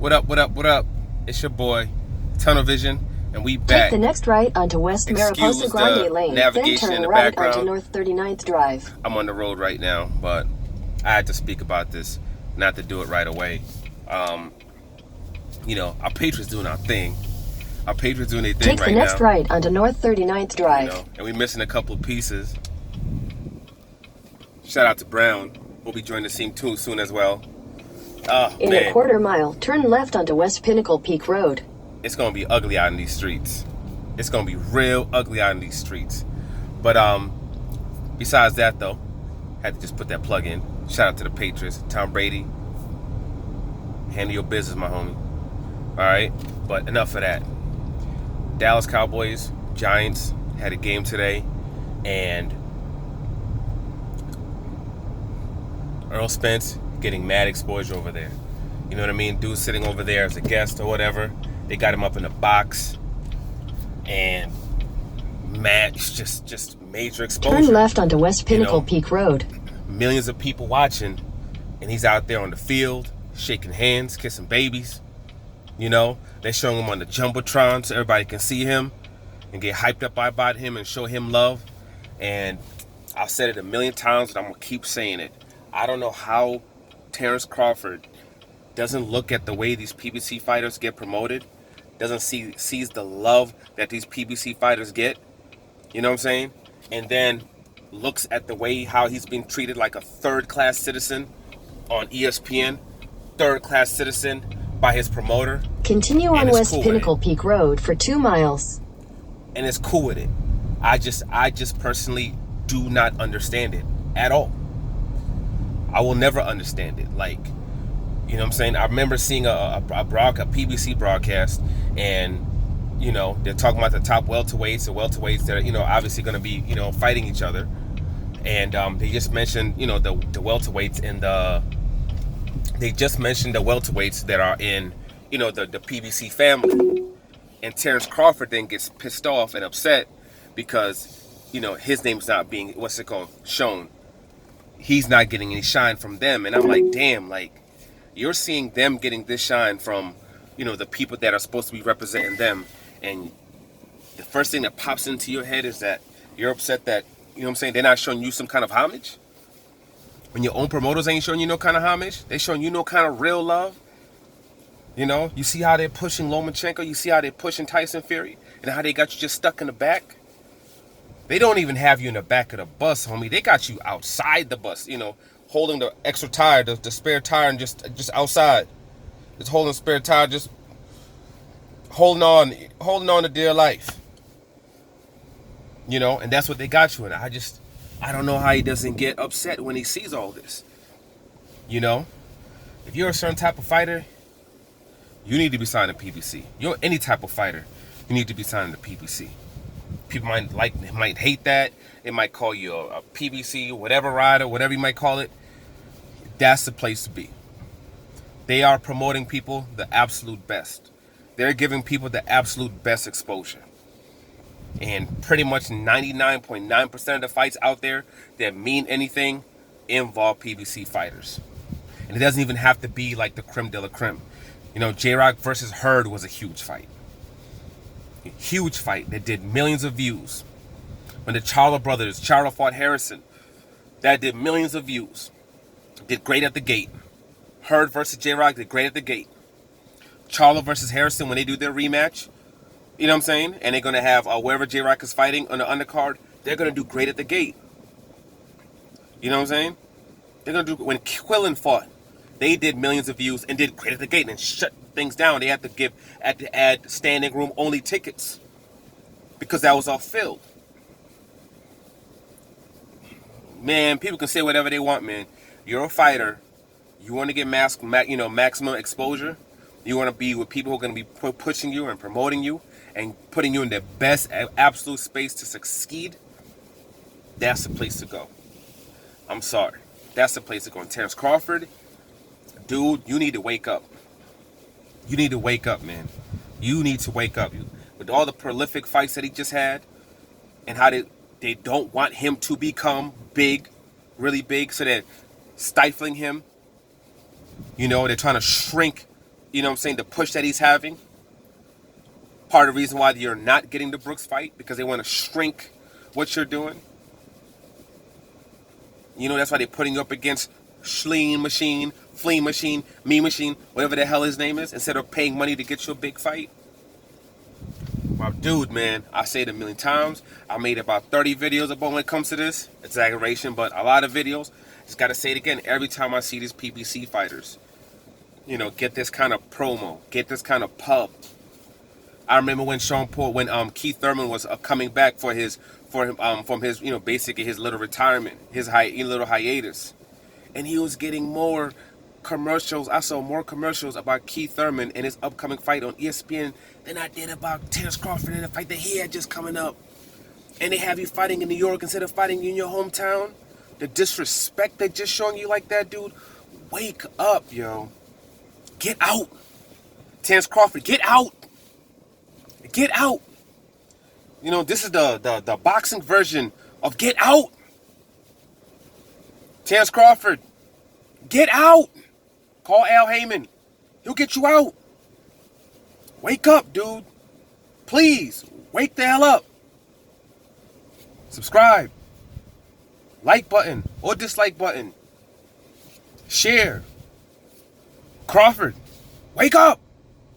What up, what up, what up? It's your boy, Tunnel Vision, and we back. Take the next right onto West Mariposa Grande Lane, then turn right onto North 39th Drive. I'm on the road right now, but I had to speak about this, not to do it right away. You know, our Patriots doing our thing. Our Patriots doing their thing right now. Take the next right onto North 39th Drive. You know, and we're missing a couple of pieces. Shout out to Brown. We'll be joining the team too soon as well. In a quarter mile, turn left onto West Pinnacle Peak Road. It's gonna be ugly out in these streets. It's gonna be real ugly out in these streets. But besides that though, had to just put that plug in. Shout out to the Patriots. Tom Brady, handle your business, my homie. Alright, but enough of that. Dallas Cowboys, Giants had a game today, and Earl Spence getting mad exposure over there. You know what I mean? Dude sitting over there as a guest or whatever. They got him up in the box, and mad, just major exposure. Turn left onto West Pinnacle Peak Road. Millions of people watching, and he's out there on the field, shaking hands, kissing babies. You know, they're showing him on the Jumbotron so everybody can see him and get hyped up about him and show him love. And I've said it a million times, and I'm going to keep saying it. I don't know how Tarrance Craword doesn't look at the way these PBC fighters get promoted, doesn't sees the love that these PBC fighters get, you know what I'm saying? And then looks at the way how he's being treated like a third-class citizen on ESPN, third-class citizen by his promoter. Continue on West Pinnacle Peak Road for 2 miles. And it's cool with it. I just personally do not understand it at all. I will never understand it. Like, you know what I'm saying? I remember seeing a PBC broadcast, and, you know, they're talking about the top welterweights, the welterweights that are, you know, obviously going to be, you know, fighting each other. And they just mentioned, you know, the welterweights they just mentioned the welterweights that are in, you know, the PBC family. And Tarrance Craword then gets pissed off and upset because, you know, his name's not being, shown. He's not getting any shine from them. And I'm like, damn, like, you're seeing them getting this shine from, you know, the people that are supposed to be representing them. And the first thing that pops into your head is that you're upset that, you know what I'm saying, they're not showing you some kind of homage. When your own promoters ain't showing you no kind of homage, they showing you no kind of real love. You know, you see how they're pushing Lomachenko, you see how they're pushing Tyson Fury, and how they got you just stuck in the back. They don't even have you in the back of the bus, homie. They got you outside the bus, you know, holding the extra tire, the spare tire, and just outside. Just holding the spare tire, just holding on to dear life. You know, and that's what they got you in. I don't know how he doesn't get upset when he sees all this. You know, if you're a certain type of fighter, you need to be signed to PBC. You're any type of fighter, you need to be signed to PBC. People might hate that. They might call you a PBC, whatever rider, whatever you might call it. That's the place to be. They are promoting people the absolute best. They're giving people the absolute best exposure. And pretty much 99.9% of the fights out there that mean anything involve PBC fighters. And it doesn't even have to be like the creme de la creme. You know, J-Rock versus Hurd was a huge fight. A huge fight that did millions of views. When the Charlo brothers, Charlo fought Harrison, that did millions of views. Did great at the gate. Hurd versus J-Rock did great at the gate. Charlo versus Harrison, when they do their rematch, you know what I'm saying? And they're going to have wherever J-Rock is fighting on the undercard, they're going to do great at the gate. You know what I'm saying? They're going to do, when Quillen fought, they did millions of views and did great at the gate and shut things down. They had to add standing room only tickets because that was all filled. Man, people can say whatever they want, man. You're a fighter. You want to get maximum exposure. You want to be with people who are going to be pushing you and promoting you and putting you in the best absolute space to succeed. That's the place to go. I'm sorry. That's the place to go. And Tarrance Craword, dude, you need to wake up. You need to wake up, man. You need to wake up. With all the prolific fights that he just had and how they don't want him to become big, really big, so they're stifling him. You know, they're trying to shrink you know what I'm saying, the push that he's having. Part of the reason why you're not getting the Brooks fight, because they want to shrink what you're doing. You know, that's why they're putting you up against Schleen Machine, Flea Machine, Me Machine, whatever the hell his name is, instead of paying money to get you a big fight. Well, dude, man, I say it a million times. I made about 30 videos about when it comes to this. Exaggeration, but a lot of videos. Just got to say it again every time I see these PBC fighters. You know, get this kind of promo. Get this kind of pub. I remember when Keith Thurman was coming back from his, you know, basically his little retirement, his little hiatus, and he was getting more commercials. I saw more commercials about Keith Thurman and his upcoming fight on ESPN than I did about Tarrance Crawford and the fight that he had just coming up. And they have you fighting in New York instead of fighting in your hometown. The disrespect they're just showing you like that, dude. Wake up, yo. Get out. Tarrance Crawford, get out. Get out. You know, this is the boxing version of get out. Tarrance Crawford, get out. Call Al Heyman. He'll get you out. Wake up, dude. Please, wake the hell up. Subscribe. Like button or dislike button. Share. Crawford, wake up.